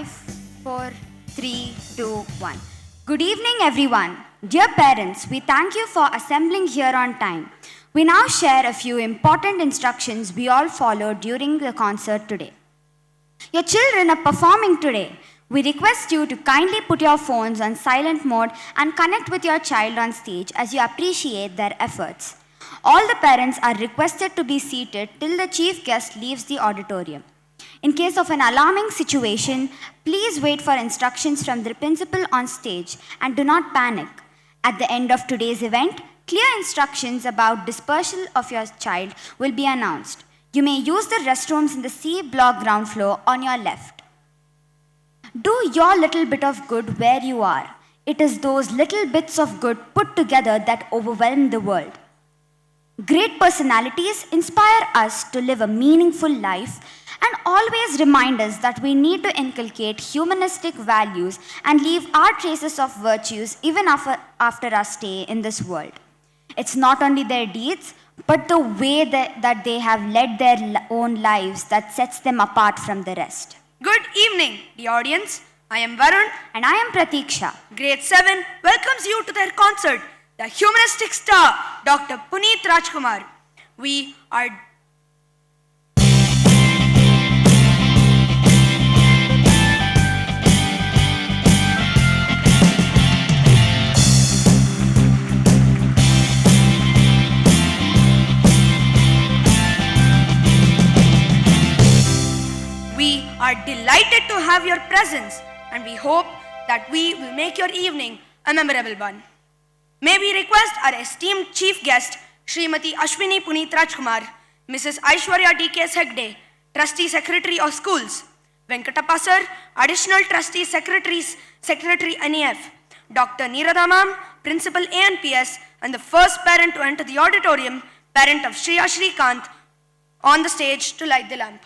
5, 4, 3, 2, 1. Good evening, everyone. Dear parents, we thank you for assembling here on time. We now share a few important instructions we all followed during the concert today. Your children are performing today. We request you to kindly put your phones on silent mode and connect with your child on stage as you appreciate their efforts. All the parents are requested to be seated till the chief guest leaves the auditorium. In case of an alarming situation, please wait for instructions from the principal on stage and do not panic. At the end of today's event, clear instructions about dispersal of your child will be announced. You may use the restrooms in the C block ground floor on your left. Do your little bit of good where you are. It is those little bits of good put together that overwhelm the world. Great personalities inspire us to live a meaningful life and always remind us that we need to inculcate humanistic values and leave our traces of virtues even after our stay in this world. It's not only their deeds, but the way that they have led their own lives that sets them apart from the rest. Good evening, the audience. I am Varun. And I am Pratiksha. Grade 7 welcomes you to their concert, the Humanistic star, Dr. Puneeth Rajkumar. We are delighted to have your presence, and we hope that we will make your evening a memorable one. May we request our esteemed chief guest, Srimati Ashwini Puneeth Rajkumar, Mrs. Aishwarya D.K. Hegde, Trustee Secretary of Schools, Venkatappa Sir, Additional Trustee Secretary NEF, Dr. Neeradha Ma'am, Principal ANPS, and the first parent to enter the auditorium, parent of Shriya Shrikant, on the stage to light the lamp.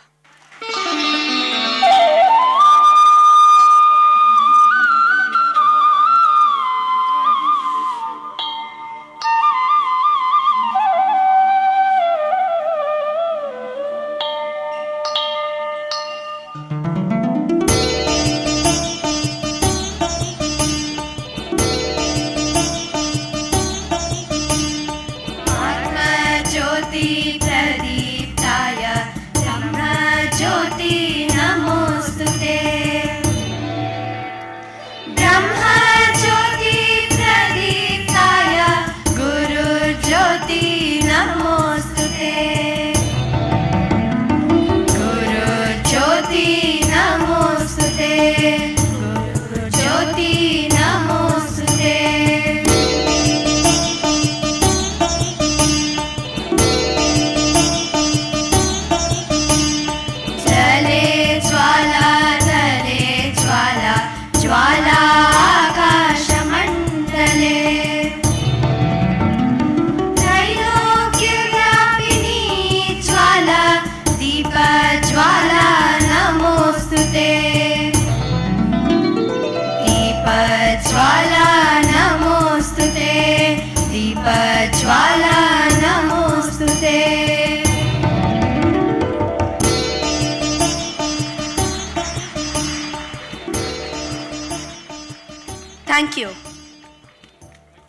Thank you.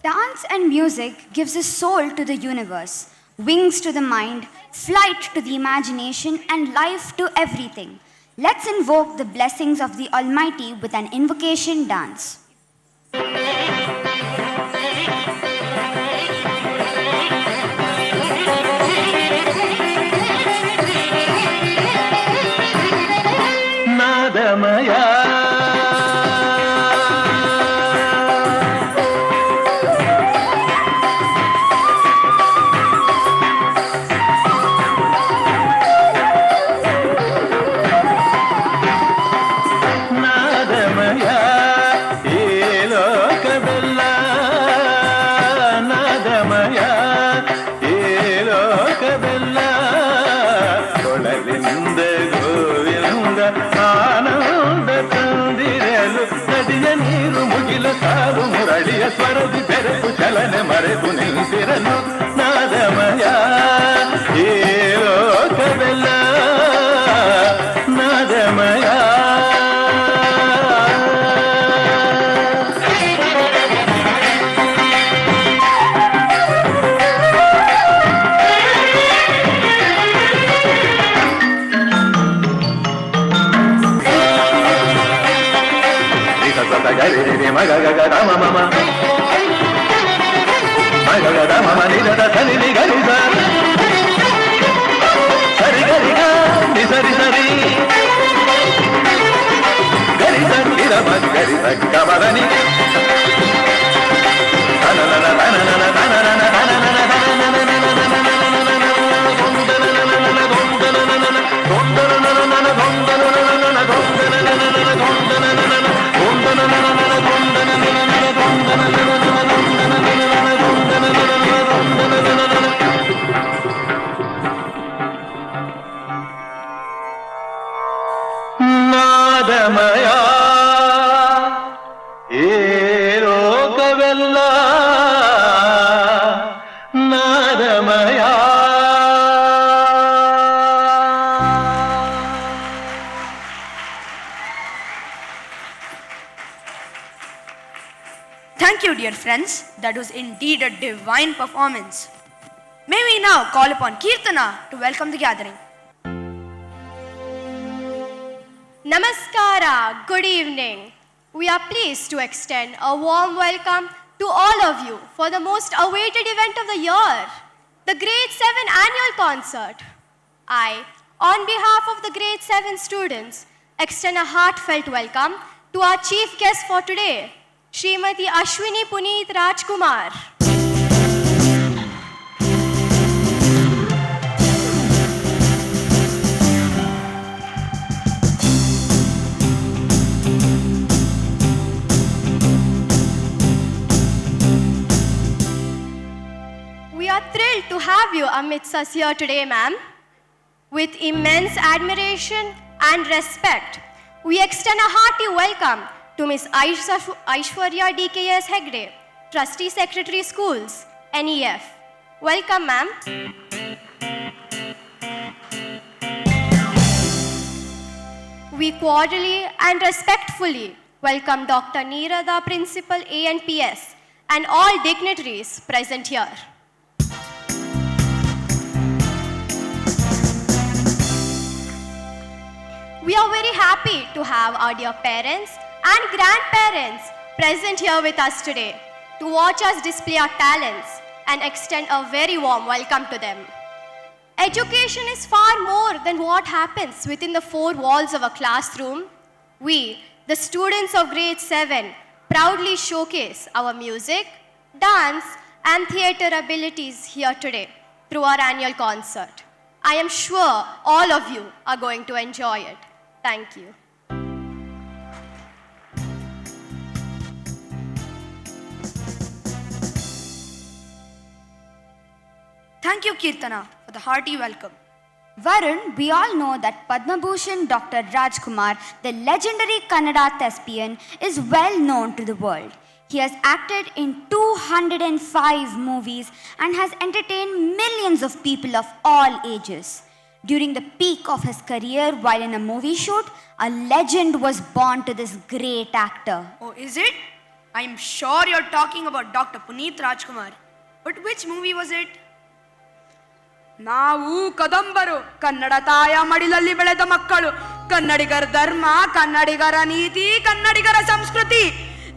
Dance and music gives a soul to the universe, wings to the mind, flight to the imagination, and life to everything. Let's invoke the blessings of the Almighty with an invocation dance. ನಾದಮಯ ಈ ಲೋಕವೆಲ್ಲ gari re re ma ga ga ga da ma ma ma ma ga ga da ma ma ni da da sa ni ni ga ni sa sari gari ga ni sari sari gari sa ni da ma gari sa ga ma da ni na na na na na na na na na na ನಾದಮಯ ಏ ಲೋಕವೆಲ್ಲ ನಾದಮಯ Thank you, dear friends. That was indeed a divine performance. May we now call upon Kirtana to welcome the gathering. Namaskara, good evening. We are pleased to extend a warm welcome to all of you for the most awaited event of the year, the Grade 7 Annual Concert. I, on behalf of the Grade 7 students, extend a heartfelt welcome to our chief guest for today, Srimati Puneeth Rajkumar. We are thrilled to have you amidst us here today, ma'am. With immense admiration and respect, we extend a hearty welcome to Ms. Aishwarya DKS Hegde, Trustee Secretary Schools, NEF. Welcome, ma'am. We cordially and respectfully welcome Dr. Neerada, Principal ANPS, and all dignitaries present here. We are very happy to have our dear parents and grandparents present here with us today to watch us display our talents and extend a very warm welcome to them. Education is far more than what happens within the four walls of a classroom. We, the students of grade 7, proudly showcase our music, dance, and theatre abilities here today through our annual concert. I am sure all of you are going to enjoy it. Thank you. Thank you, Kirtana, for the hearty welcome. Varun, we all know that Padma Bhushan Dr. Rajkumar, the legendary Kannada thespian, is well known to the world. He has acted in 205 movies and has entertained millions of people of all ages. During the peak of his career while in a movie shoot, a legend was born to this great actor. Oh, is it? I'm sure you're talking about Dr. Puneeth Rajkumar. But which movie was it? ನಾವು ಕದಂಬರು ಕನ್ನಡ ತಾಯ ಮಡಿಲಲ್ಲಿ ಬೆಳೆದ ಮಕ್ಕಳು ಕನ್ನಡಿಗರ ಧರ್ಮ ಕನ್ನಡಿಗರ ನೀತಿ ಕನ್ನಡಿಗರ ಸಂಸ್ಕೃತಿ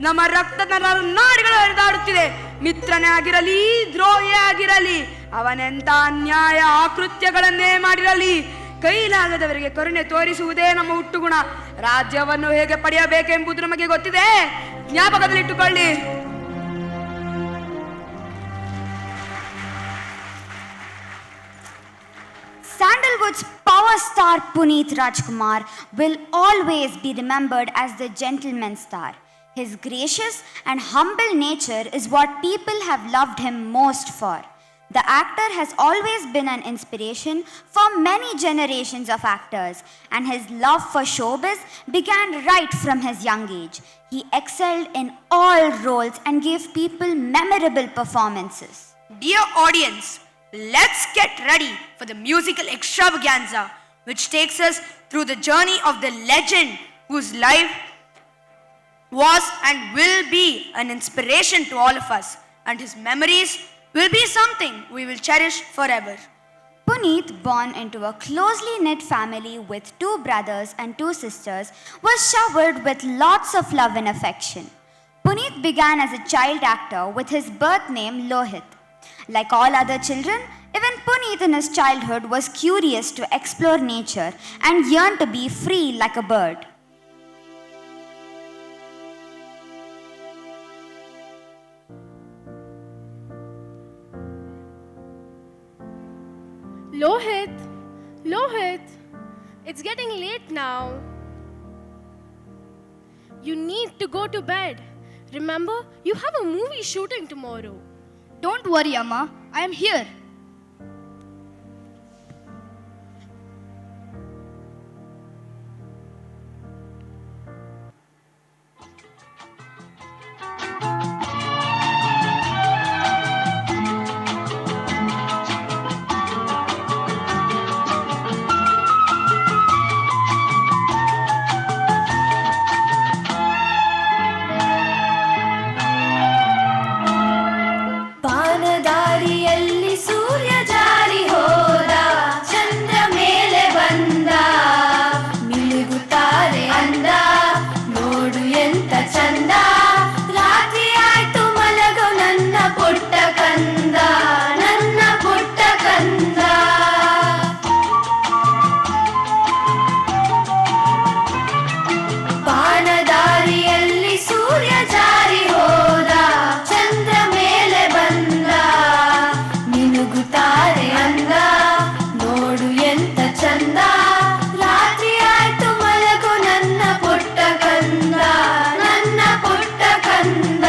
ನಮ್ಮ ರಕ್ತದ ನಾಡಿಗಳು ಹರಿದಾಡುತ್ತಿದೆ ಮಿತ್ರನೇ ಆಗಿರಲಿ ದ್ರೋಹಿ ಆಗಿರಲಿ ಅವನೆಂತ ಅನ್ಯಾಯ ಆಕೃತ್ಯಗಳನ್ನೇ ಮಾಡಿರಲಿ ಕೈಲಾಗದವರಿಗೆ ಕರುಣೆ ತೋರಿಸುವುದೇ ನಮ್ಮ ಹುಟ್ಟುಗುಣ ರಾಜ್ಯವನ್ನು ಹೇಗೆ ಪಡೆಯಬೇಕೆಂಬುದು ನಮಗೆ ಗೊತ್ತಿದೆ ಜ್ಞಾಪಕದಲ್ಲಿಟ್ಟುಕೊಳ್ಳಿ Sandalwood's power star Puneeth Rajkumar will always be remembered as the gentleman star. His gracious and humble nature is what people have loved him most for. The actor has always been an inspiration for many generations of actors, and his love for showbiz began right from his young age. He excelled in all roles and gave people memorable performances. Dear audience, let's get ready for the musical extravaganza which takes us through the journey of the legend whose life was and will be an inspiration to all of us, and his memories will be something we will cherish forever. Puneeth, born into a closely knit family with 2 brothers and 2 sisters, was showered with lots of love and affection. Puneeth began as a child actor with his birth name Lohit. Like all other children, even Puneeth in his childhood was curious to explore nature and yearned to be free like a bird. Lohit, it's getting late now. You need to go to bed. Remember, you have a movie shooting tomorrow. Don't worry, Amma. I am here. ಪಾನದಾರಿಯಲ್ಲಿ ಸೂರ್ಯ ಜಾರಿ ಹೋದ, ಚಂದ್ರ ಮೇಲೆ ಬಂದ, ಮಿನುಗುತ್ತಾರೆ ಅಂದ, ನೋಡು ಎಂತ ಚಂದ, ರಾತ್ರಿ ಆಯ್ತು ಮಲಗು ನನ್ನ ಪುಟ್ಟ ಕಂದ, ನನ್ನ ಪುಟ್ಟ ಕಂದ. ಪಾನದಾರಿಯಲ್ಲಿ ಸೂರ್ಯ ಜಾರಿ ಹೋದ, ಚಂದ್ರ ಮೇಲೆ ಬಂದ, ಮಿನುಗುತ್ತಾರೆ ಅಂದ, ನೋಡು ಎಂತ ಚಂದ, ರಾತ್ರಿ ಆಯ್ತು ಮಲಗು ನನ್ನ ಪುಟ್ಟ ಕಂದ, ನನ್ನ ಪುಟ್ಟ ಕಂದ.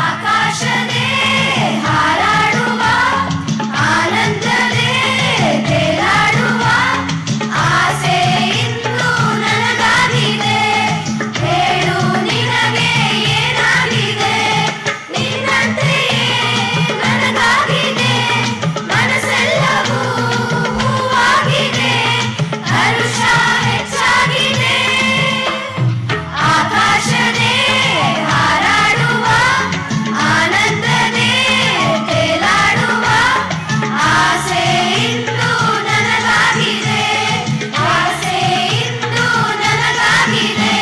ಆಕಾಶನೇ ಹಾರಾಡುವ, ಆನಂದನೇ ತೇಲಾಡುವ, ಆಸೆ ಇಂದು ನನಗಾಗಿದೆ, ಹೇಳು ನಿನಗೆ ಏನಾಗಿದೆ, ನಿನ್ನಂತೆಯೇ ನನಗಾಗಿದೆ, ಮನಸ್ಸೆಲ್ಲವೂ ಹೂವಾಗಿದೆ, ಹರುಷ ಹೆಚ್ಚಾಗಿದೆ. ಆಕಾಶನೇ ಹಾರಾಡುವ, ಆನಂದನೇ ತೇಲಾಡುವ, ಆಸೆ ಇಂದು ನನಗಾಗಿದೆ, ಆಸೆ ಇಂದು ನನಗಾಗಿದೆ.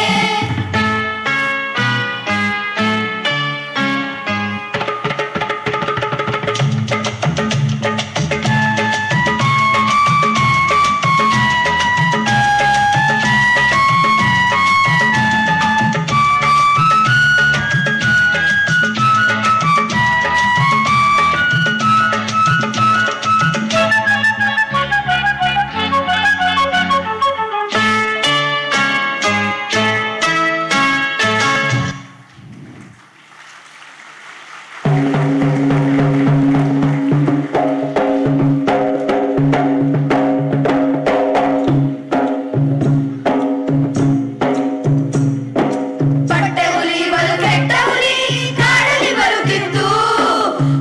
ಪಟ್ಟೆ ಹುಲಿ ಬಲು ಕೆಟ್ಟ ಹುಲಿ ಕಾಡಲಿ ಬರುತ್ತಿತ್ತು,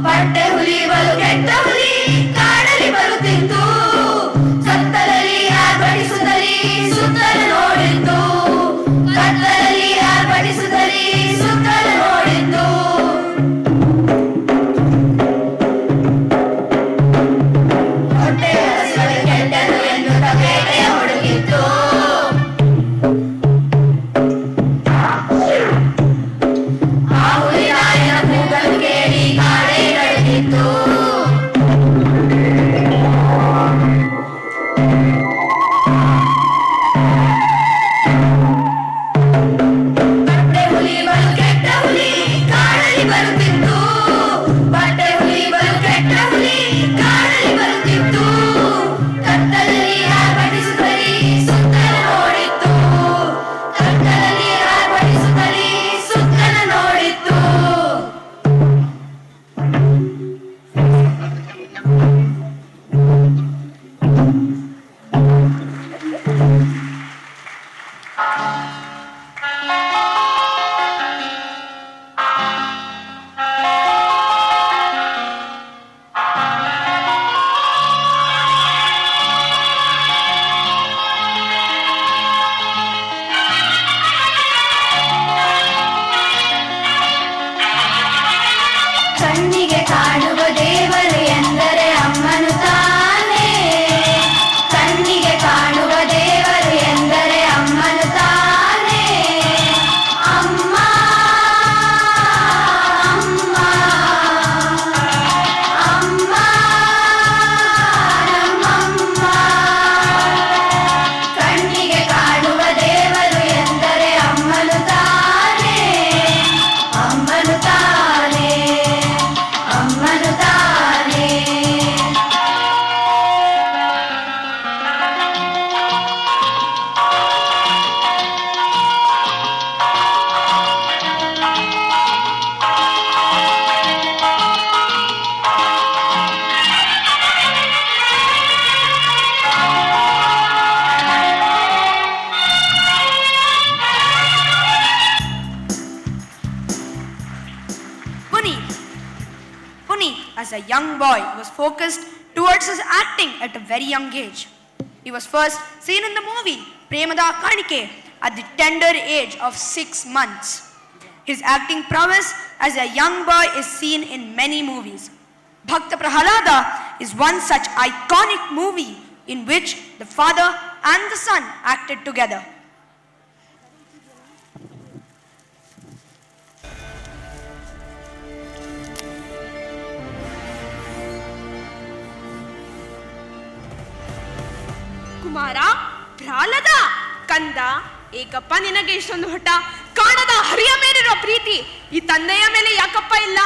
ಪಟ್ಟೆ ಹುಲಿ ಬಲು ಕೆಟ್ಟ ಹುಲಿ ಕಾಡಲಿ ಬರುತ್ತಿತ್ತು, ಸತ್ತಲಲ್ಲಿ ಆರ್ಭಟಿಸುತ್ತಲಿ ಸುತ್ತಲು ನೋಡಿತ್ತು, ಕತ್ತಲಲ್ಲಿ ಆರ್ಭಟಿಸುತ್ತಲಿ ಸುತ್ತಲು ನೋಡಿತ್ತು. ಹೊಟ್ಟೆ ಹಸಿವೆ ಕೆಟ್ಟದು ಎನ್ನುತ್ತ ಬೇಟೆಯ ಹುಡುಗಿತ್ತು, ಆ ಹುಲಿ ನಾಯಿನ ಕೂಗಲು ಕೇಳಿ ಕಾಡೇ ನಡುಗಿತ್ತು. as a young boy, was focused towards his acting at a very young age. He was first seen in the movie Premada Kanike at the tender age of 6 months. His acting prowess as a young boy is seen in many movies. Bhakta Prahalada is one such iconic movie in which the father and the son acted together. Kumara, ಭ್ರಾಲದ ಕಂದ, ಏಕಪ್ಪ ನಿನಗೆ ಇಷ್ಟೊಂದು ಹಠ? ಕಾಣದ ಹರಿಯ ಮೇಲಿರುವ ಪ್ರೀತಿ ಈ ತಂದೆಯ ಮೇಲೆ ಯಾಕಪ್ಪ ಇಲ್ಲ?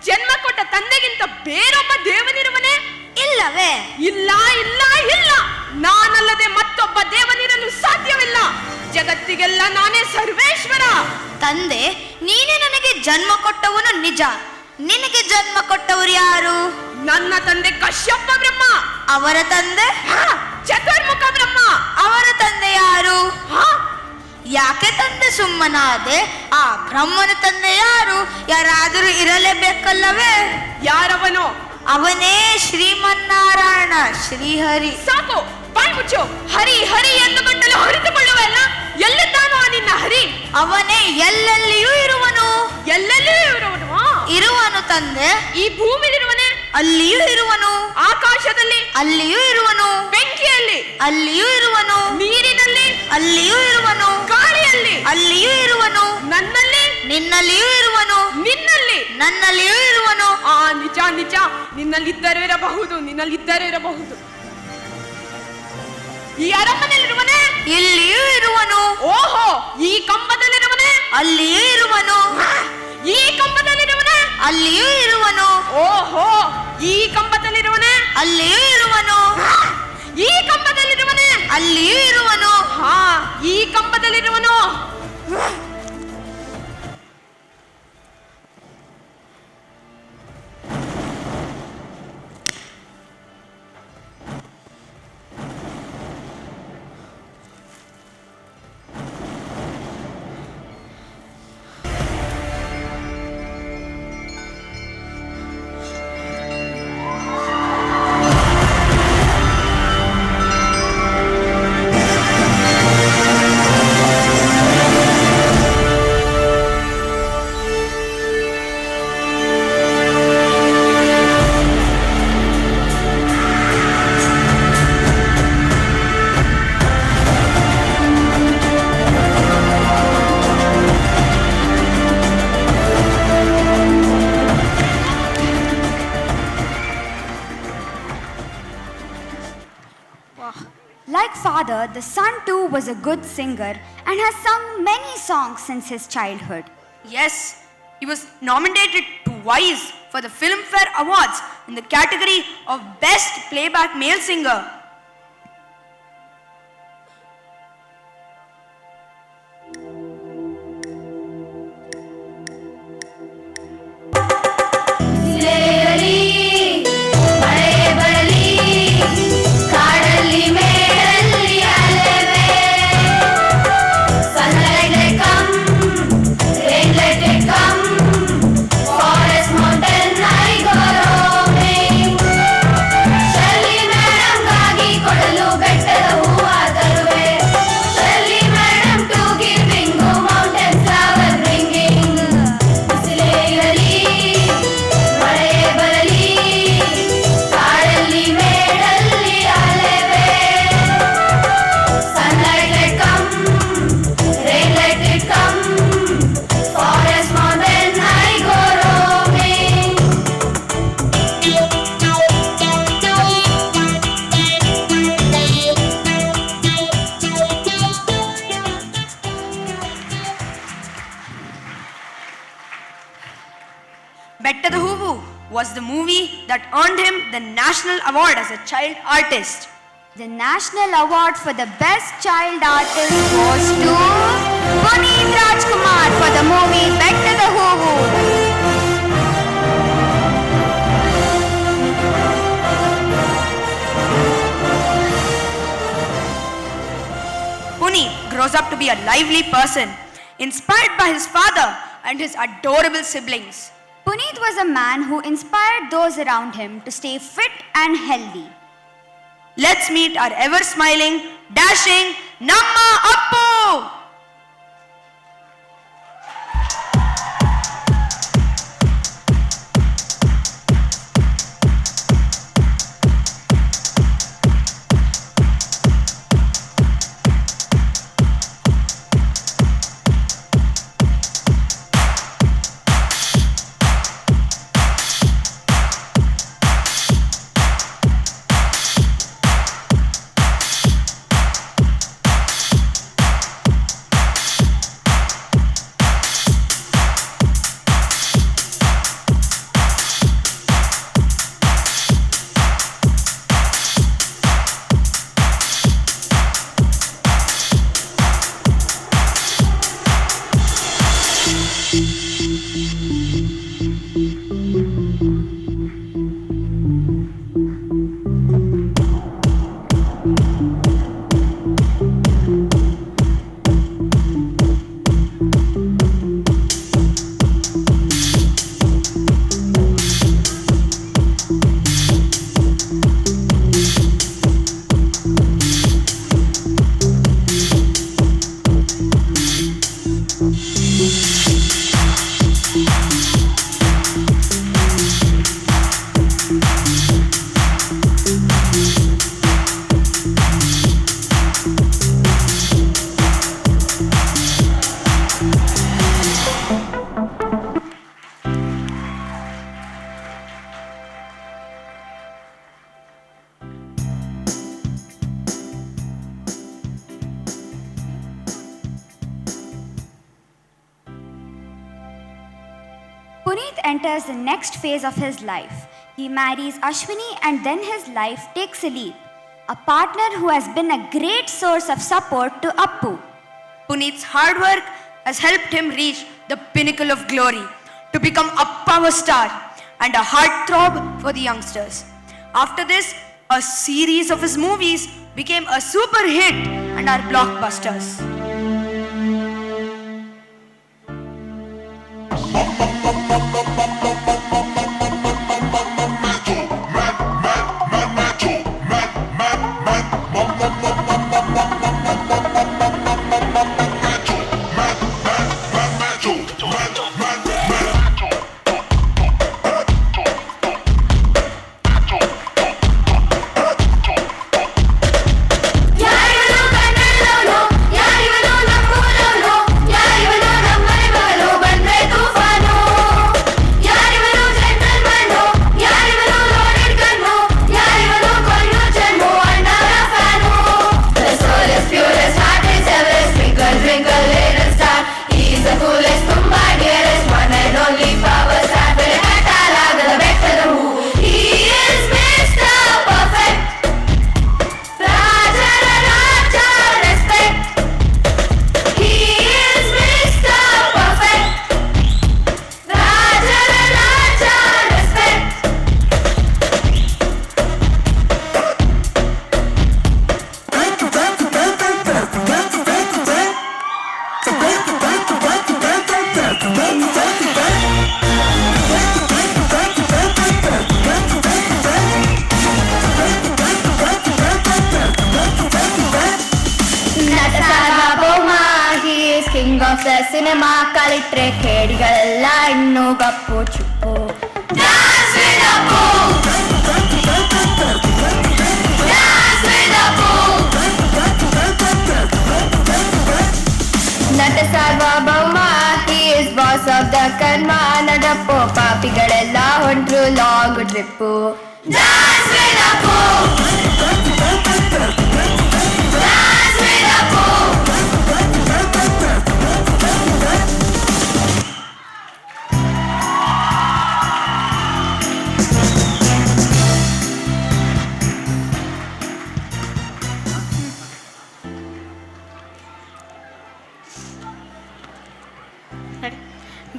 ಜನ್ಮ ಕೊಟ್ಟ ತಂದೆಗಿಂತ ಬೇರೊಬ್ಬ ದೇವನಿರುವನೇ? ಇಲ್ಲವೇ? ಇಲ್ಲ ಇಲ್ಲ ಇಲ್ಲ, ನಾನಲ್ಲದೆ ಮತ್ತೊಬ್ಬ ದೇವನಿರಲು ಸಾಧ್ಯವಿಲ್ಲ. ಜಗತ್ತಿಗೆಲ್ಲ ನಾನೇ ಸರ್ವೇಶ್ವರ. ತಂದೆ, ನೀನೇ ನನಗೆ ಜನ್ಮ ಕೊಟ್ಟವನು ನಿಜ. ನಿನಗೆ ಜನ್ಮ ಕೊಟ್ಟವರು ಯಾರು? ನನ್ನ ತಂದೆ ಕಶ್ಯಪ ಬ್ರಹ್ಮ. ಅವರ ತಂದೆ? ಚತುರ್ಮುಖ ಬ್ರಹ್ಮ. ಅವರ ತಂದೆ ಯಾರು? ಯಾಕೆ ತಂದೆ ಸುಮ್ಮನಾದೆ? ಆ ಬ್ರಹ್ಮನ ತಂದೆ ಯಾರು? ಯಾರಾದರೂ ಇರಲೇಬೇಕಲ್ಲವೇ? ಯಾರವನು? ಅವನೇ ಶ್ರೀಮನ್ನಾರಾಯಣ, ಶ್ರೀಹರಿ. ಸಾಕು, ಬಾಯ್ ಮುಚ್ಚು. ಹರಿ ಹರಿ ಎಂದುಕೊಂಡಲು ಹೊರಿತುಕೊಳ್ಳುವಲ್ಲ. ಎಲ್ಲಿದ್ದಾನೋ ನಿನ್ನ ಹರಿ? ಅವನೇ ಎಲ್ಲೆಲ್ಲಿಯೂ ಇರುವನು. ಎಲ್ಲೆಲ್ಲಿಯೂ ಇರುವನು? ಇರುವನು ತಂದೆ. ಈ ಭೂಮಿಲಿರುವನೇ? ಅಲ್ಲಿಯೂ ಇರುವನು. ಆಕಾಶದಲ್ಲಿ? ಅಲ್ಲಿಯೂ ಇರುವನು. ಬೆಂಕಿಯಲ್ಲಿ? ಅಲ್ಲಿಯೂ ಇರುವನು. ನೀರಿನಲ್ಲಿ? ಅಲ್ಲಿಯೂ ಇರುವನು. ಗಾಳಿಯಲ್ಲಿ? ಅಲ್ಲಿಯೂ ಇರುವನು. ನನ್ನಲ್ಲಿ? ನಿನ್ನಲ್ಲಿಯೂ ಇರುವನು. ನಿನ್ನಲ್ಲಿ? ನನ್ನಲ್ಲಿಯೂ ಇರುವನು. ನಿಜ ನಿಜ, ನಿನ್ನಲ್ಲಿದ್ದರೂ ಇರಬಹುದು, ನಿನ್ನಲ್ಲಿದ್ದರೂ ಇರಬಹುದು. ಈ ಅರಮನೆಯಲ್ಲಿರುವನೇ? ಇಲ್ಲಿಯೂ ಇರುವನು. ಓಹೋ, ಈ ಕಂಬದಲ್ಲಿರುವನೇ? ಅಲ್ಲಿಯೂ ಇರುವನು. ಈ ಕಂಬದಲ್ಲಿರುವನೇ? ಅಲ್ಲಿಯೂ ಇರುವನು. ಓಹೋ, ಈ ಕಂಬದಲ್ಲಿರುವನೇ? ಅಲ್ಲಿಯೂ ಇರುವನು. ಈ ಕಂಬದಲ್ಲಿರುವನೇ? ಅಲ್ಲಿಯೂ ಇರುವನು. ಈ ಕಂಬದಲ್ಲಿರುವನು. Like father, the son too was a good singer and has sung many songs since his childhood. Yes, he was nominated twice for the Filmfare Awards in the category of Best Playback Male Singer. Bettada Hoovu was the movie that earned him the National Award as a child artist. The National Award for the Best Child Artist goes to Puneeth Rajkumar for the movie Bettada Hoovu. Puneeth grows up to be a lively person, inspired by his father and his adorable siblings. Puneeth was a man who inspired those around him to stay fit and healthy. Let's meet our ever-smiling, dashing Namma Appu! Puneeth enters the next phase of his life. He marries Ashwini and then his life takes a leap. A partner who has been a great source of support to Appu. Puneeth's hard work has helped him reach the pinnacle of glory, to become a power star and a heartthrob for the youngsters. After this, a series of his movies became a super hit and are blockbusters. King of the cinema ಕಲಿಟ್ರೆ ಕೇಡಿಗಳೆಲ್ಲ ಇನ್ನೂ ಗಪ್ಪು ಚುಪ್ಪು. Nata Sarvabhouma he is boss of the ಕನ್ಮ. ನಡಪ್ಪು ಪಾಪಿಗಳೆಲ್ಲ ಹೊಂಟ್ರು long trip.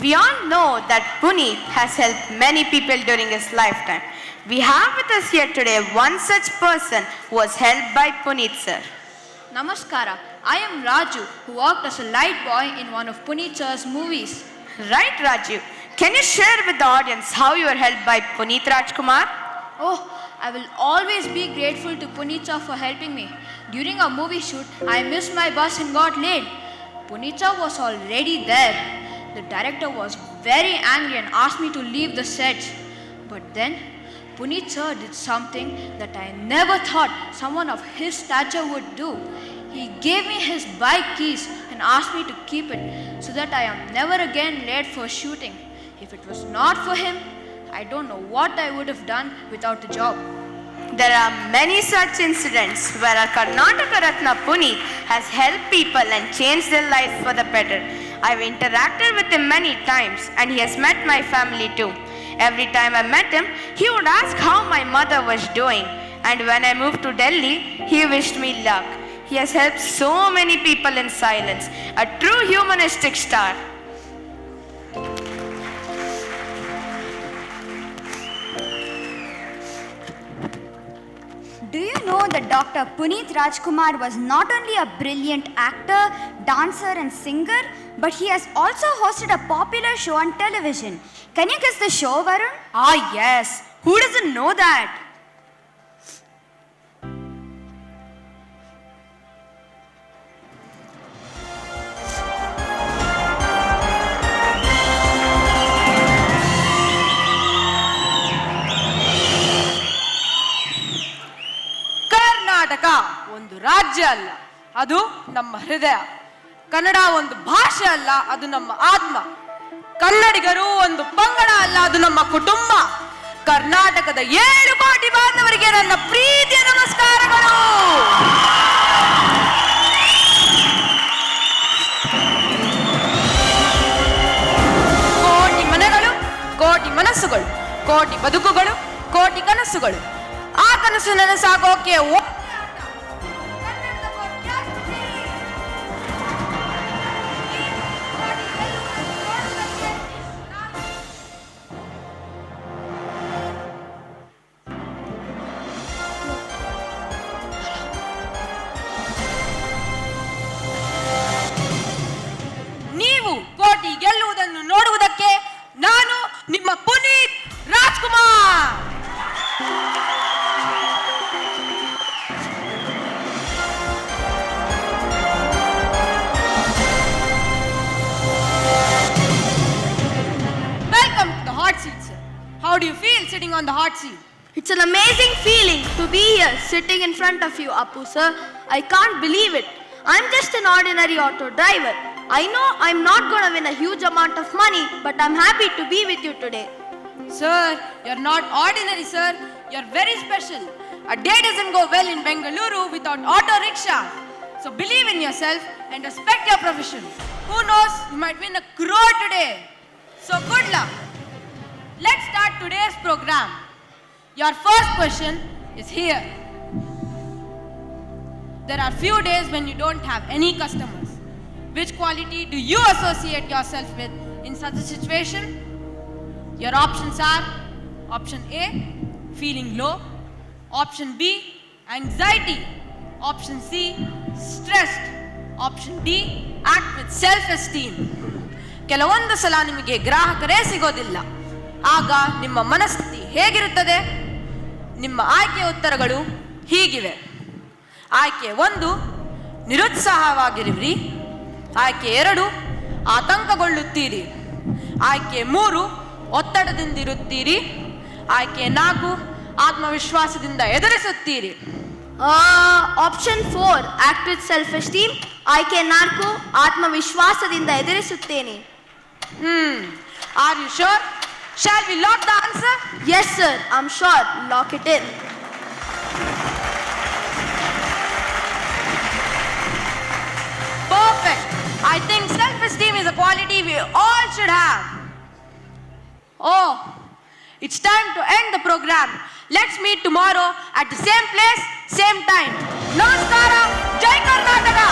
We all know that Puneeth has helped many people during his lifetime. We have with us here today one such person who was helped by Puneeth sir. Namaskara. I am Raju, who worked as a light boy in one of Puneeth sir's movies. Right, Raju. Can you share with the audience how you were helped by Puneeth Rajkumar? Oh, I will always be grateful to Puneeth for helping me. During a movie shoot, I missed my bus and got late. Puneeth was already there. The director was very angry and asked me to leave the set. But then, Puneeth sir did something that I never thought someone of his stature would do. He gave me his bike keys and asked me to keep it so that I am never again late for shooting. If it was not for him, I don't know what I would have done without the job. There are many such incidents where our Karnataka Ratna Puneeth has helped people and changed their lives for the better. I've interacted with him many times and he has met my family too. Every time I met him, he would ask how my mother was doing. And when I moved to Delhi, he wished me luck. He has helped so many people in silence. A true humanistic star. Do you know that Dr. Puneeth Rajkumar was not only a brilliant actor, dancer and singer, but he has also hosted a popular show on television. Can you guess the show, Varun? Ah yes, who doesn't know that? Karnataka ಒಂದು ರಾಜ್ಯ ಅಲ್ಲ, ಅದು ನಮ್ಮ ಹೃದಯ. ಕನ್ನಡ ಒಂದು ಭಾಷೆ ಅಲ್ಲ, ಅದು ನಮ್ಮ ಆತ್ಮ. ಕನ್ನಡಿಗರು ಒಂದು ಪಂಗಡ ಅಲ್ಲ, ಅದು ನಮ್ಮ ಕುಟುಂಬ. ಕರ್ನಾಟಕದ 7 ಕೋಟಿ ಬಾಂಧವರಿಗೆ ನನ್ನ ಪ್ರೀತಿಯ ನಮಸ್ಕಾರಗಳು. ಕೋಟಿ ಮನೆಗಳು, ಕೋಟಿ ಮನಸ್ಸುಗಳು, ಕೋಟಿ ಬದುಕುಗಳು, ಕೋಟಿ ಕನಸುಗಳು. ಆ ಕನಸು ನನಸಾಗೋಕೆ ನೀವು ಕೋಟಿ ಗೆಲ್ಲುವುದನ್ನು ನೋಡುವುದಕ್ಕೆ ನಾನು ನಿಮ್ಮ Puneeth Rajkumar. Welcome to the hot seat, sir. How do you feel sitting on the hot seat? It's an amazing feeling to be here sitting in front of you, Appu sir. I can't believe it. I'm just an ordinary auto driver. I know I'm not going to win a huge amount of money, but I'm happy to be with you today. Sir, you're not ordinary, sir. You're very special. A day doesn't go well in Bengaluru without auto rickshaw. So believe in yourself and respect your profession. Who knows, you might win a crore today. So good luck. Let's start today's program. Your first question is here. There are few days when you don't have any customers. Which quality do you associate yourself with in such a situation? Your options are: option A, feeling low; option B, anxiety; option C, stressed; option D, act with self-esteem. ಕೆಲವೊಂದು ಸಲ ನಿಮಗೆ ಗ್ರಾಹಕರೇ ಸಿಗೋದಿಲ್ಲ. ಆಗ ನಿಮ್ಮ ಮನಸ್ಥಿತಿ ಹೇಗಿರುತ್ತದೆ? ನಿಮ್ಮ ಆಯ್ಕೆಯ ಉತ್ತರಗಳು ಹೀಗಿವೆ. ಆಯ್ಕೆ 1, ನಿರುತ್ಸಾಹವಾಗಿರುವಿರಿ. ಆಯ್ಕೆ 2, ಆತಂಕಗೊಳ್ಳುತ್ತೀರಿ. ಆಯ್ಕೆ 3, ಒತ್ತಡದಿಂದಿರುತ್ತೀರಿ. ಆಯ್ಕೆ 4, ಆತ್ಮವಿಶ್ವಾಸದಿಂದ ಎದುರಿಸುತ್ತೀರಿ. Option 4, act with self esteem. ಆಯ್ಕೆ 4, ಆತ್ಮವಿಶ್ವಾಸದಿಂದ ಎದುರಿಸುತ್ತೇನೆ. Are you sure? Shall we lock the answer? Yes sir, I'm sure. Lock it in. Perfect. I think self-esteem is a quality we all should have. Oh, it's time to end the program. Let's meet tomorrow at the same place, same time. Namaskara. Jai Karnataka.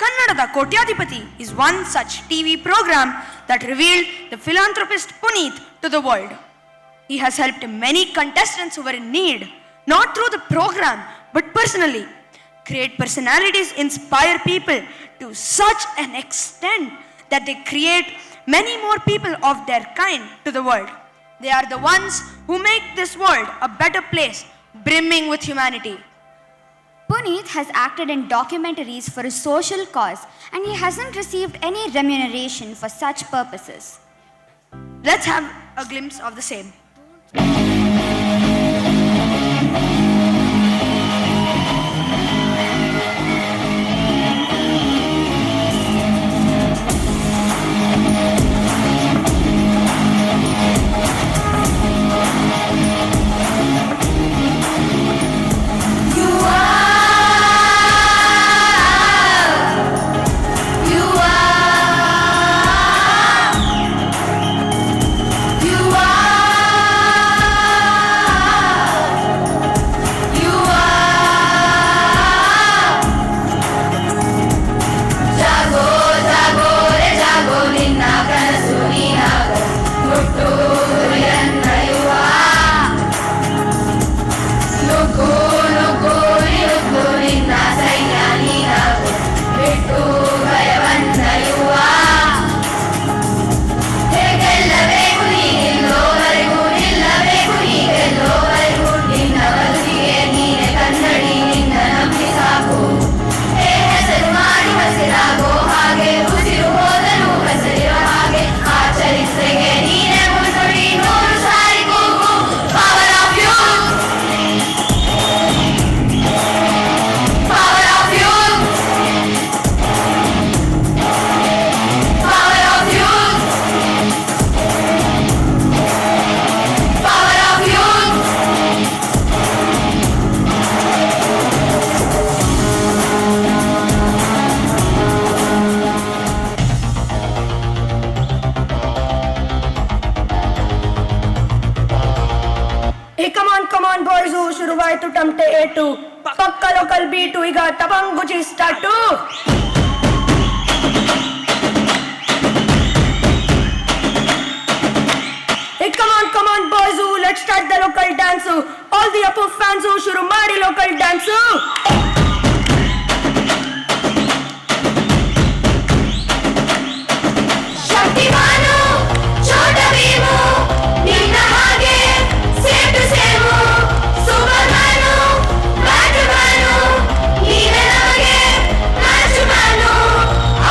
Kannadada Kotyadipati is one such TV program that revealed the philanthropist Puneeth to the world. He has helped many contestants who were in need, not through the program, but personally. Great personalities inspire people to such an extent that they create many more people of their kind to the world. They are the ones who make this world a better place, brimming with humanity. Puneeth has acted in documentaries for a social cause and he hasn't received any remuneration for such purposes. Let's have a glimpse of the same. come on boys, ಶುರುವಾಯ್ತು ಟಮಟೆ ಏಟು ಪಕ್ಕ local beat ಈಗ ತಬಂಗುಚಿ start. Hey, come on boys, let's start the local dance. All the Apu fans ಶುರು ಮಾಡಿ local dance. ಶಕ್ತಿಮಾನು ಚೋಟ ಭೀಮು ನಿನ್ನ ಹಾಗೆ same to same ಸೂಪರ್ಮ್ಯಾನು Batman ನೀನೆ ನಮಗೆ ಮ್ಯಾಚ್ಮ್ಯಾನು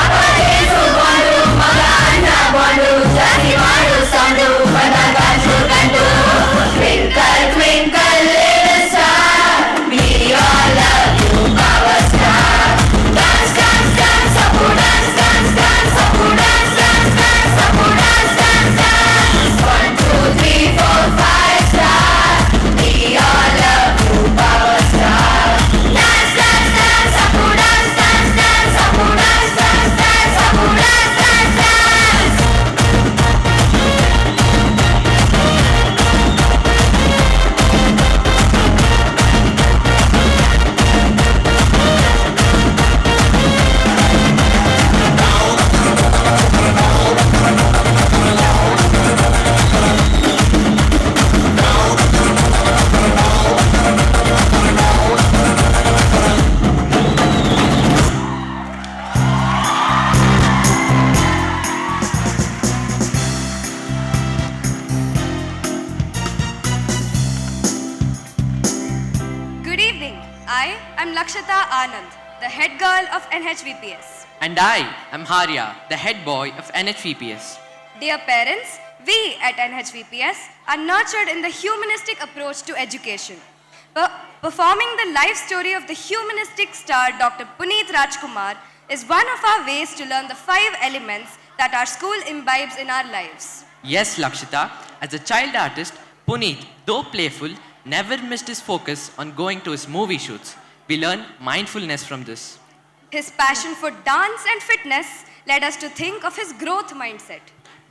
ಅಪರೇಸು ಬಾಂಡು ಮಗ ಅಣ್ಣ ಬಾಂಡು ಜಾತಿ ಮಾಡು ಸೌಂಡು ಬಂದಾಗ ಗಂಡು twinkle twinkle little star we all love you power star dance dance dance apu dance dance dance apu dance dance dance apu dance dance dance 1 2 3 4 5 star we all love you power star dance dance dance apu dance dance dance apu dance dance dance apu dance dance dance. Good evening. I am Lakshata Anand, the head girl of NHVPS. And I am Harya, the head boy of NHVPS. Dear parents, we at NHVPS are nurtured in the humanistic approach to education. Performing the life story of the humanistic star Dr. Puneeth Rajkumar is one of our ways to learn the 5 elements that our school imbibes in our lives. Yes, Lakshita, as a child artist, Puneeth, though playful, never missed his focus on going to his movie shoots. We learn mindfulness from this. His passion for dance and fitness led us to think of his growth mindset.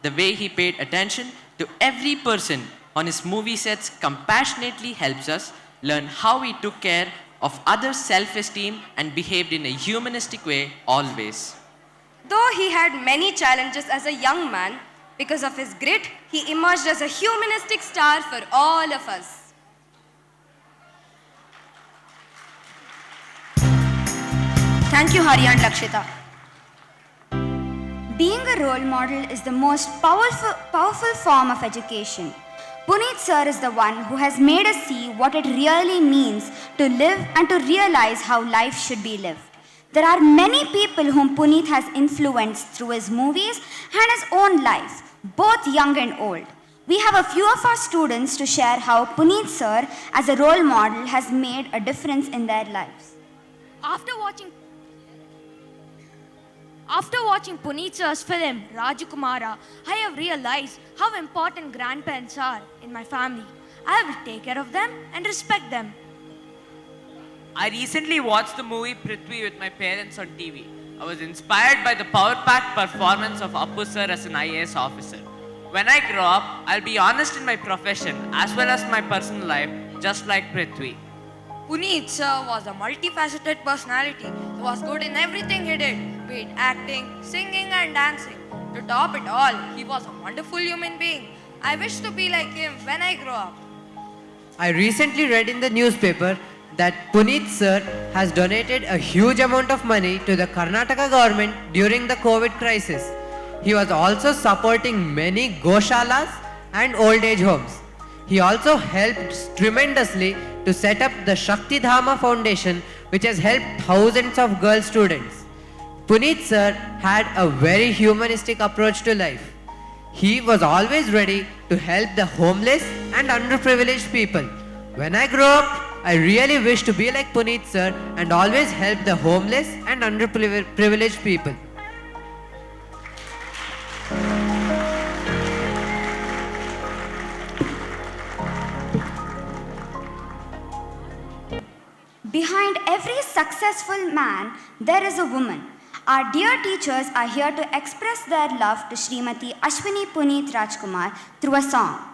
The way he paid attention to every person on his movie sets compassionately helps us learn how he took care of others' self-esteem and behaved in a humanistic way always. Though he had many challenges as a young man, because of his grit, he emerged as a humanistic star for all of us. Thank you, Hari and Lakshita. Being a role model is the most powerful form of education. Puneeth sir is the one who has made us see what it really means to live and to realize how life should be lived. There are many people whom Puneeth has influenced through his movies and his own life, both young and old. We have a few of our students to share how Puneeth sir as a role model has made a difference in their lives. After watching Puneeth sir's film Rajkumara, I have realized how important grandparents are in my family. I will take care of them and respect them. I recently watched the movie Prithvi with my parents on TV. I was inspired by the power-packed performance of Appu sir as an IAS officer. When I grow up, I'll be honest in my profession as well as my personal life, just like Prithvi. Puneeth sir was a multifaceted personality. He was good in everything he did, be it acting, singing and dancing. To top it all, he was a wonderful human being. I wish to be like him when I grow up. I recently read in the newspaper that Puneeth sir has donated a huge amount of money to the Karnataka government during the COVID crisis. He was also supporting many goshalas and old age homes. He also helped tremendously to set up the Shakti Dhama Foundation, which has helped thousands of girl students. Puneeth sir had a very humanistic approach to life. He was always ready to help the homeless and underprivileged people. When I grow up, I really wish to be like Puneeth sir and always help the homeless and underprivileged people. Behind every successful man, there is a woman. Our dear teachers are here to express their love to Srimati Ashwini Puneeth Rajkumar through a song.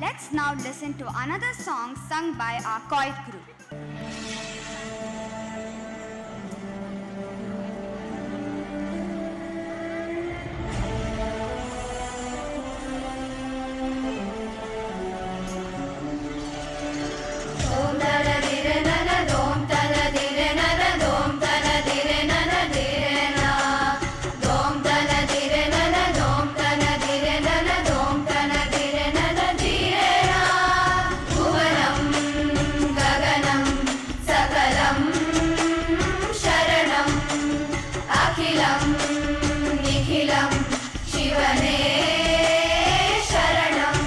Let's now listen to another song sung by our choir group. Om tana dire nana dom tana dire nana dom tana dire nana dire na dom tana dire nana dom tana dire nana dom tana dire nana dire na bhuvanam gaganam sakalam sharanam akhilam nikhilam shivane sharanam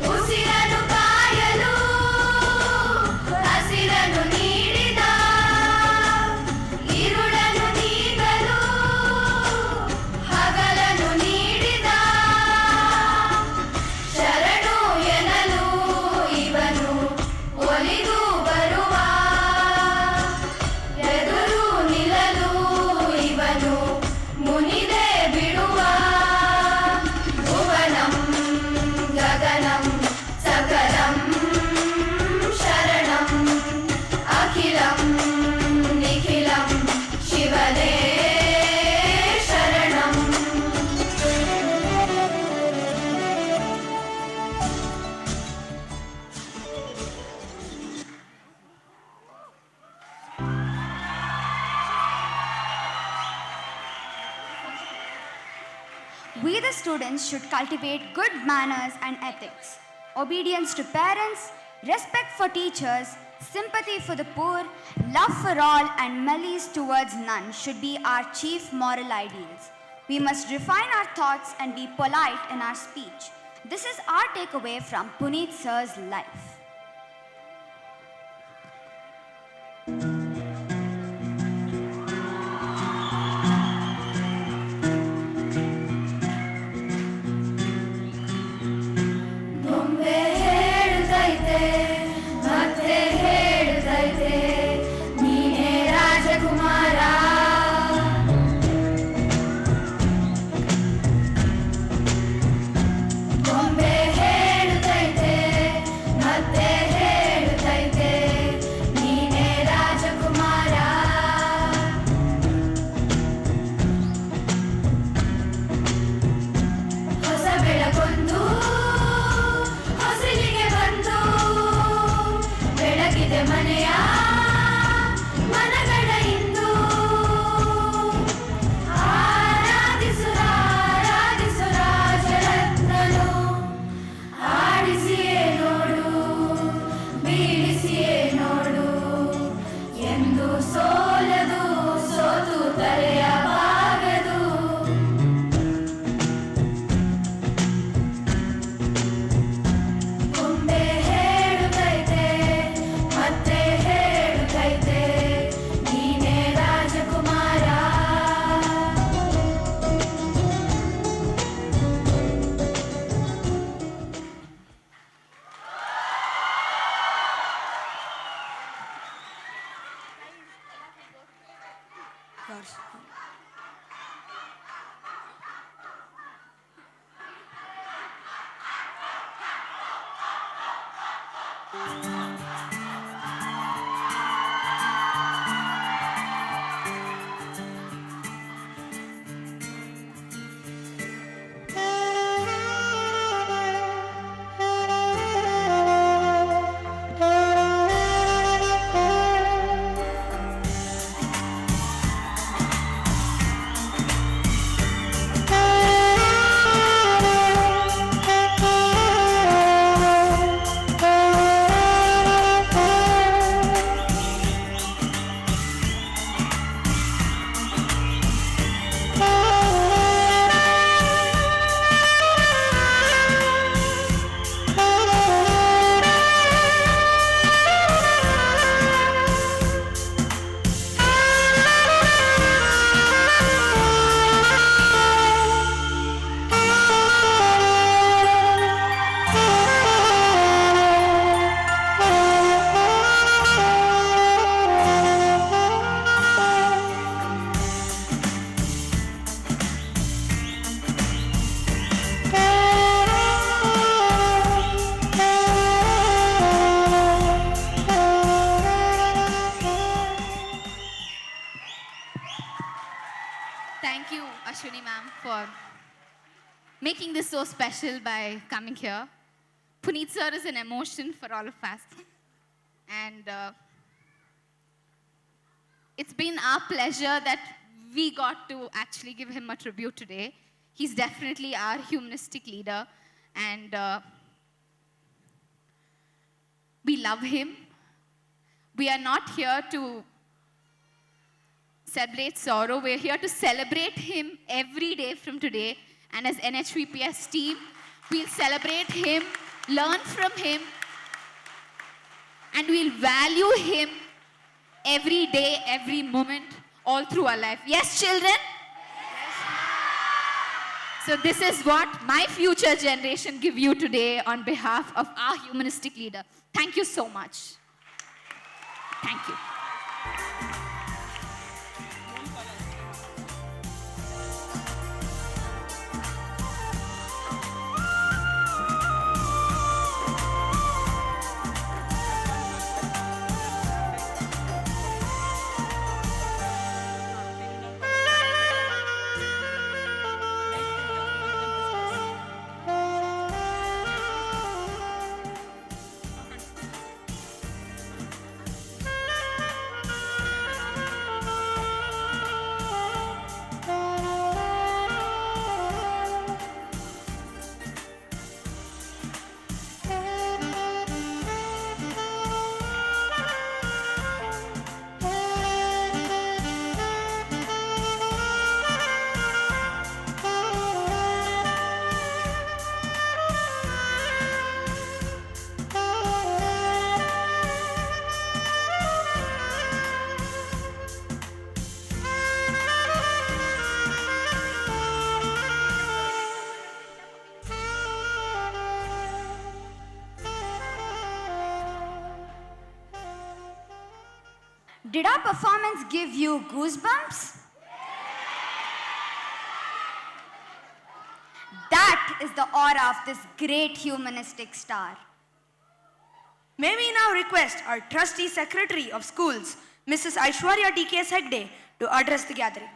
ಉಸಿರನು ಕಾಯಲು ಹಸಿರನು ನೀಡಿದ ಇರುಳನು ನೀಗಲು ಹಗಲನು ನೀಡಿದ ಶರಣು ಎನ್ನಲು ಇವನು ಒಲಿದು ಬರುವ ಎದುರು ನಿಲ್ಲಲು ಇವನು ಮುನಿದೆ ಬಿಡುವ ಭುವನಂ ಗಗನಂ ಸಕಲಂ ಶರಣಂ ಅಖಿಲಂ ನಿಖಿಲಂ ಶಿವನೇ ಶರಣಂ We, the students, should cultivate good manners and ethics, obedience to parents, respect for teachers, sympathy for the poor, love for all, and malice towards none should be our chief moral ideals. We must refine our thoughts and be polite in our speech. This is our takeaway from Puneeth Sir's life. ಬೊಂಬೆ ಹೇಳ್ತೈತೆ ಮತ್ತೆ ಹೇಳ್ತೈತೆ ನೀನೇ ರಾಜಕುಮಾರ ಬೊಂಬೆ ಹೇಳ್ತೈತೆ ಮತ್ತೆ ಹೇಳ್ತೈತೆ ನೀನೇ ರಾಜಕುಮಾರ ಹೊಸ ಬೆಳಕೊಂದು ಹೊಸಲಿಗೆ ಬಂದು ಬೆಳಗಿದೆ ಮನೆಯ ಮನಗಳ ಇಂದು ಆರಾಧಿಸು ರಾಜರತ್ನನು ಆಡಿಸಿಯೇ ನೋಡು ಬೀಳಿಸಿಯೇ ನೋಡು ಎಂದು ಸೋಲದು ಸೋತು ತಲೆಯಬಾಗದು ಬೊಂಬೆ ಹೇಳುತ್ತೈತೆ ಮತ್ತೆ ಹೇಳುತ್ತೈತೆ ನೀನೇ ರಾಜಕುಮಾರ is so special by coming here. Puneeth sir is an emotion for all of us. And it's been our pleasure that we got to actually give him a tribute today. He's definitely our humanistic leader, and we love him. We are not here to celebrate sorrow. We're here to celebrate him every day from today. And as NHVPS team, we'll celebrate him, learn from him, and we'll value him every day, every moment, all through our life. Yes, children? Yes. So this is what my future generation give you today on behalf of our humanistic leader. Thank you so much. Thank you. Did our performance give you goosebumps? That is the aura of this great humanistic star. May we now request our Trustee Secretary of Schools, Mrs. Aishwarya T.K. Hegde, to address the gathering.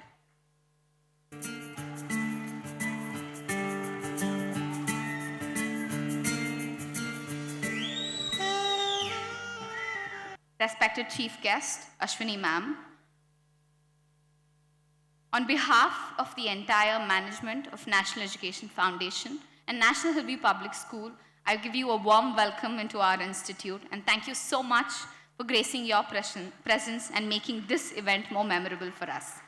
Respected Chief Guest, Ashwini Ma'am, on behalf of the entire management of National Education Foundation and National Hillview Public School, I give you a warm welcome into our institute and thank you so much for gracing your presence and making this event more memorable for us.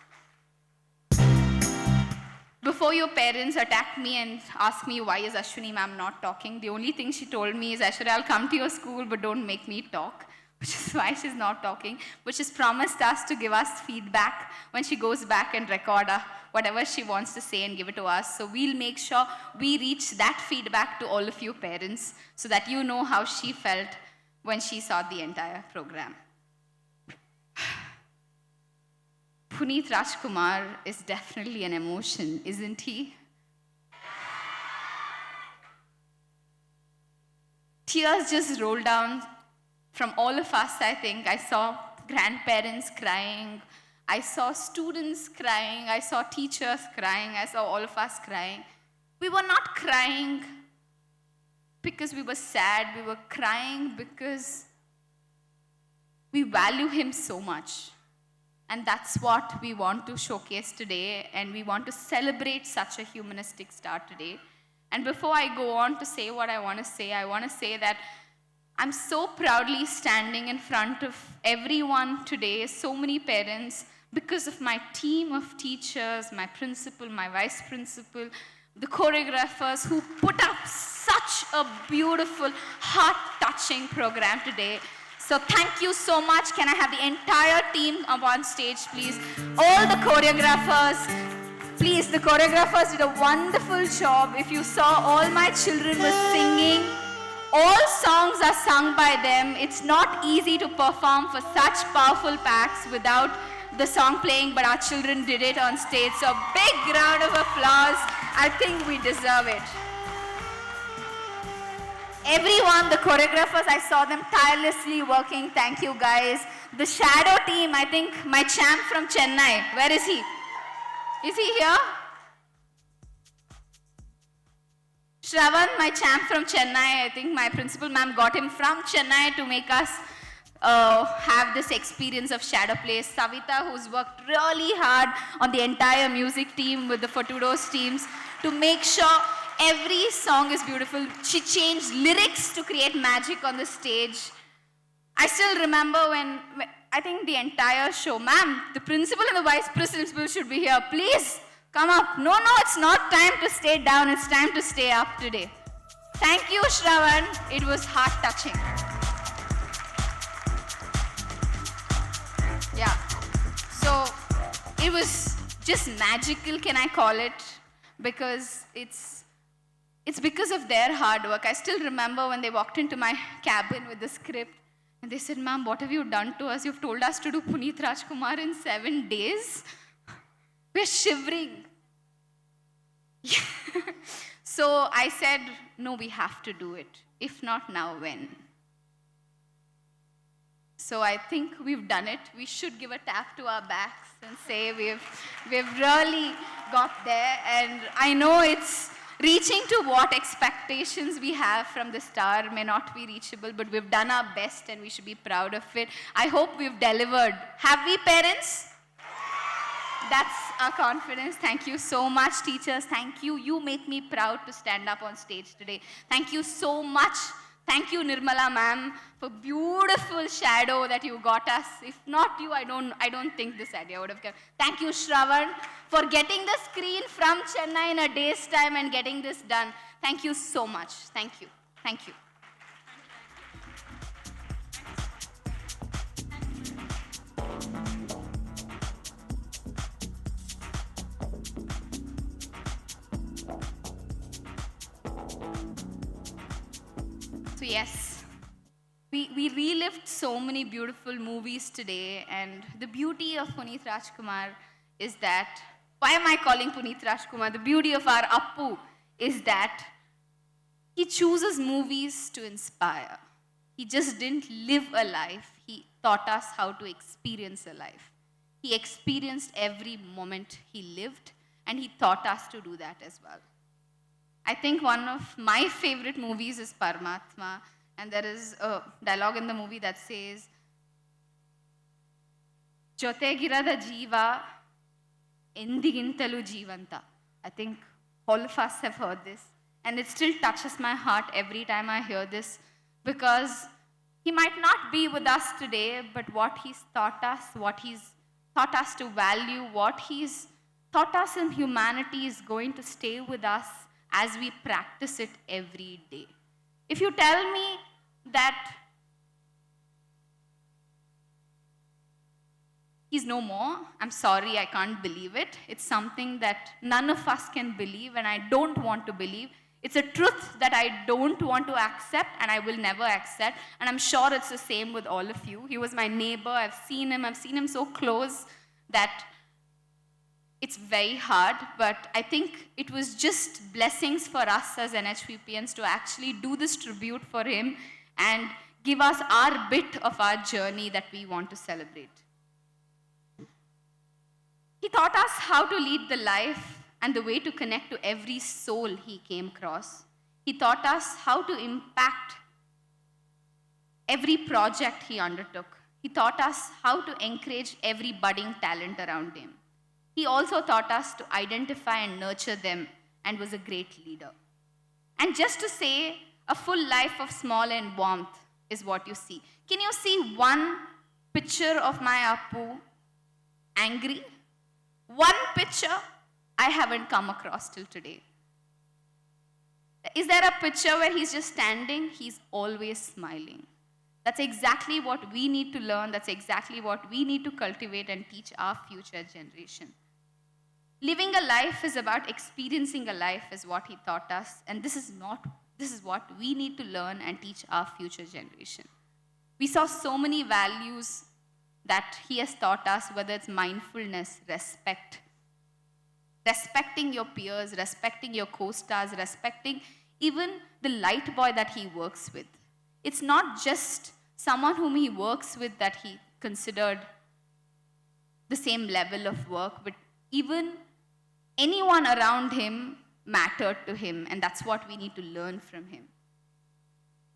Before your parents attacked me and asked me why is Ashwini Ma'am not talking, the only thing she told me is, Aishwarya, I'll come to your school but don't make me talk. Which is why she's not talking, but she's promised us to give us feedback when she goes back and record whatever she wants to say and give it to us. So we'll make sure we reach that feedback to all of you parents so that you know how she felt when she saw the entire program. Puneeth Rajkumar is definitely an emotion, isn't he? Tears just rolled down from all of us, I think. I saw grandparents crying, I saw students crying, I saw teachers crying, I saw all of us crying. We were not crying because we were sad, we were crying because we value him so much. And that's what we want to showcase today, and we want to celebrate such a humanistic star today. And before I go on to say what I want to say that I'm so proudly standing in front of everyone today, so many parents, because of my team of teachers, my principal, my vice principal, the choreographers who put up such a beautiful, heart-touching program today. So thank you so much. Can I have the entire team up on stage, please? All the choreographers, please, the choreographers did a wonderful job. If you saw, all my children were singing. All songs are sung by them. It's not easy to perform for such powerful packs without the song playing, but our children did it on stage. So a big round of applause. I think we deserve it. Everyone, the choreographers, I saw them tirelessly working. Thank you, guys. The shadow team, I think my champ from Chennai. Where is he? Is he here? Shravan, my champ from Chennai, I think my principal ma'am got him from Chennai to make us have this experience of shadow play. Savita, who's worked really hard on the entire music team with the Fortudos teams to make sure every song is beautiful. She changed lyrics to create magic on the stage. I still remember when I think the entire show, ma'am, the principal and the vice principal should be here. Please come up. No, it's not time to stay down. It's time to stay up today. Thank you, Shravan. It was heart-touching. Yeah. So it was just magical, can I call it? Because it's because of their hard work. I still remember when they walked into my cabin with the script and they said, ma'am, what have you done to us? You've told us to do Puneeth Rajkumar in 7 days. We're shivering. So I said, no, we have to do it. If not now, when? So I think we've done it. We should give a tap to our backs and say we've really got there. And I know it's reaching to what expectations we have from the star may not be reachable, but we've done our best and we should be proud of it. I hope we've delivered. Have we, parents? That's our confidence. Thank you so much, teachers. Thank you. You make me proud to stand up on stage today. Thank you so much. Thank you, Nirmala ma'am, for beautiful shadow that you got us. If not you, I don't think this idea would have come. Thank you, Shravan, for getting the screen from Chennai in a day's time and getting this done. Thank you so much. Thank you. Thank you. So yes, we relived so many beautiful movies today, and the beauty of Puneeth Rajkumar is that, why am I calling Puneeth Rajkumar? The beauty of our Appu is that he chooses movies to inspire. He just didn't live a life, he taught us how to experience a life. He experienced every moment he lived, and he taught us to do that as well. I think one of my favorite movies is Paramatma, and there is a dialogue in the movie that says, Jotegirada Jiva Endigintalu Jivanta. I think all of us have heard this, and it still touches my heart every time I hear this, because he might not be with us today, but what he's taught us, what he's taught us to value, what he's taught us in humanity is going to stay with us as we practice it every day. If you tell me that he's no more, I'm sorry, I can't believe it. It's something that none of us can believe, and I don't want to believe. It's a truth that I don't want to accept, and I will never accept, and I'm sure it's the same with all of you. He was my neighbor, I've seen him so close that it's very hard, but I think it was just blessings for us as NHVPNs to actually do this tribute for him and give us our bit of our journey that we want to celebrate. He taught us how to lead the life and the way to connect to every soul he came across. He taught us how to impact every project he undertook. He taught us how to encourage every budding talent around him. He also taught us to identify and nurture them and was a great leader. And just to say, a full life of small and warmth is what you see. Can you see one picture of my Appu angry? One picture I haven't come across till today. Is there a picture where he's just standing? He's always smiling. That's exactly what we need to learn. That's exactly what we need to cultivate and teach our future generation. Living a life is about experiencing a life, is what he taught us. And this is what we need to learn and teach our future generation. We saw so many values that he has taught us, whether it's mindfulness, respect, respecting your peers, respecting your co-stars, respecting even the light boy that he works with. It's not just someone whom he works with that he considered the same level of work, but even anyone around him mattered to him, and that's what we need to learn from him.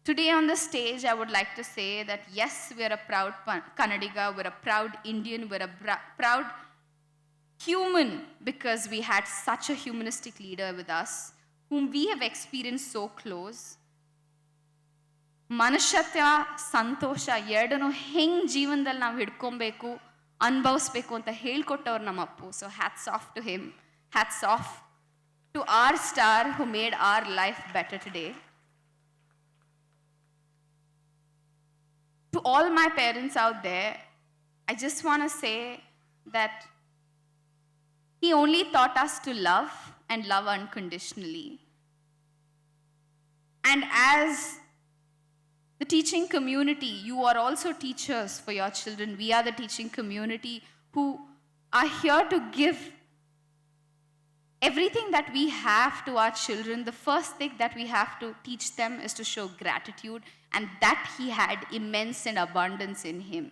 Today on the stage, I would like to say that yes, we are a proud Kannadiga, we're a proud Indian, we're a proud human because we had such a humanistic leader with us, whom we have experienced so close. ಮನುಷ್ಯತ್ವ ಸಂತೋಷ ಎರಡನ್ನೂ ಹೆಂಗ್ ಜೀವನದಲ್ಲಿ ನಾವು ಹಿಡ್ಕೊಬೇಕು ಅನುಭವಿಸ್ಬೇಕು ಅಂತ ಹೇಳ್ಕೊಟ್ಟವ್ರು ನಮ್ಮ Appu. So hats off to him, hats off to our star who made our life better today. To all my parents out there, I just want to say that he only taught us to love and love unconditionally. And as the teaching community, you are also teachers for your children. We are the teaching community who are here to give everything that we have to our children. The first thing that we have to teach them is to show gratitude, and that he had immense and abundance in him.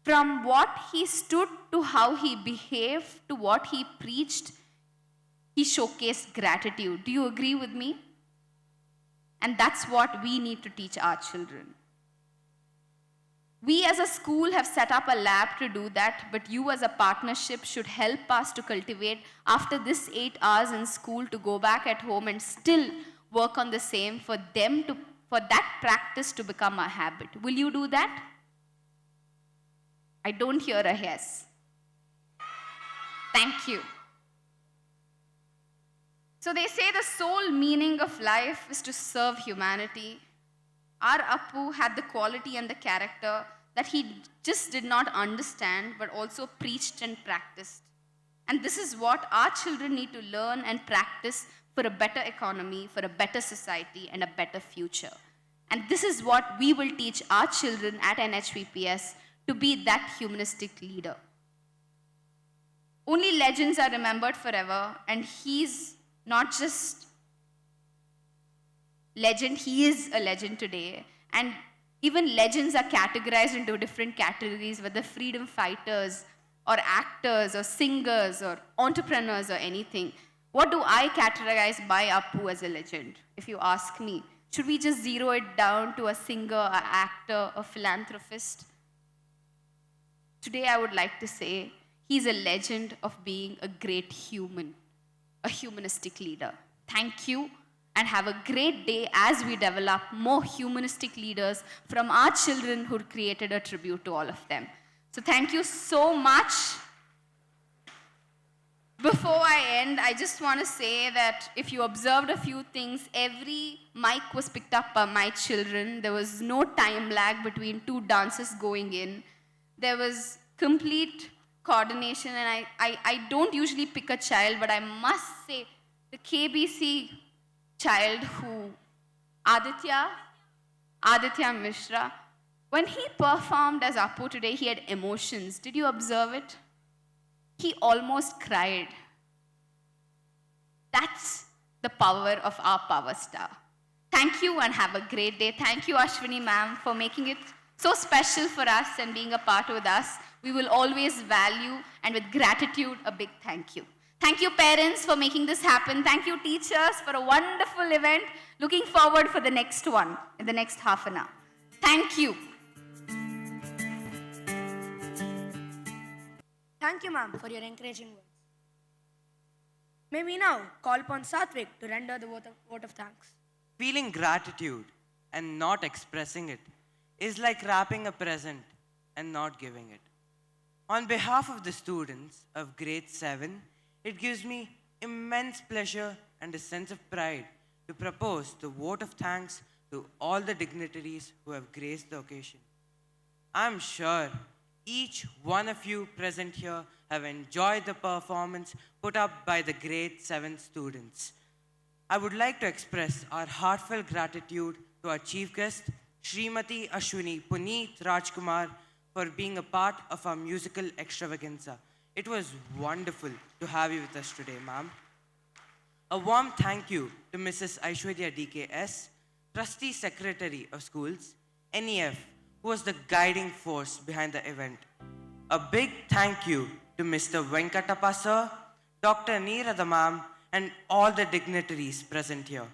From what he stood to how he behaved to what he preached, he showcased gratitude. Do you agree with me? And that's what we need to teach our children. We as a school have set up a lab to do that, but you as a partnership should help us to cultivate after this 8 hours in school to go back at home and still work on the same for that practice to become a habit. Will you do that? I don't hear a yes. Thank you. So they say the sole meaning of life is to serve humanity. Our Appu had the quality and the character that he just did not understand, but also preached and practiced. And this is what our children need to learn and practice for a better economy, for a better society, and a better future. And this is what we will teach our children at NHVPS, to be that humanistic leader. Only legends are remembered forever, and he's not just legend, he is a legend today. And even legends are categorized into different categories, whether freedom fighters or actors or singers or entrepreneurs or anything. What do I categorize my Appu as a legend, if you ask me? Should we just zero it down to a singer, an actor, a philanthropist? Today I would like to say he's a legend of being a great human, a humanistic leader. Thank you, and have a great day as we develop more humanistic leaders from our children who created a tribute to all of them. So thank you so much. Before I end, I just want to say that if you observed a few things, every mic was picked up by my children. There was no time lag between two dances going in. There was complete coordination, and I don't usually pick a child, but I must say the KBC child who, Aditya Mishra, when he performed as Appu today, he had emotions. Did you observe it? He almost cried. That's the power of our power star. Thank you and have a great day. Thank you, Ashwini ma'am, for making it so special for us and being a part with us. We will always value, and with gratitude, a big thank you. Thank you, parents, for making this happen. Thank you, teachers, for a wonderful event. Looking forward for the next one in the next half an hour. Thank you. Thank you, ma'am, for your encouraging words. May we now call upon Satvik to render the vote of thanks. Feeling gratitude and not expressing it is like wrapping a present and not giving it. On behalf of the students of grade 7, it gives me immense pleasure and a sense of pride to propose the vote of thanks to all the dignitaries who have graced the occasion. I'm sure each one of you present here have enjoyed the performance put up by the grade 7 students. I would like to express our heartfelt gratitude to our chief guest, Srimati Ashwini Puneeth Rajkumar, for being a part of our musical extravaganza. It was wonderful to have you with us today, ma'am. A warm thank you to Mrs. Aishwarya DKS, Trustee Secretary of Schools, NEF, who was the guiding force behind the event. A big thank you to Mr. Venkatappa sir, Dr. Neerada ma'am, and all the dignitaries present here.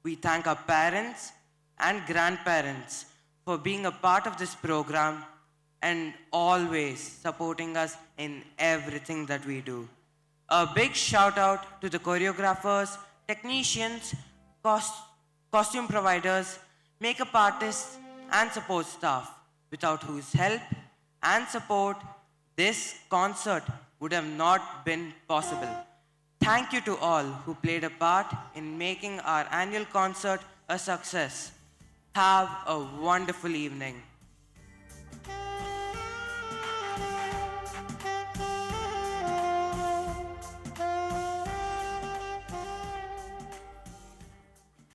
We thank our parents and grandparents for being a part of this program and always supporting us in everything that we do. A big shout out to the choreographers, technicians, costume providers, makeup artists, and support staff, without whose help and support this concert would have not been possible. Thank you to all who played a part in making our annual concert a success. Have a wonderful evening.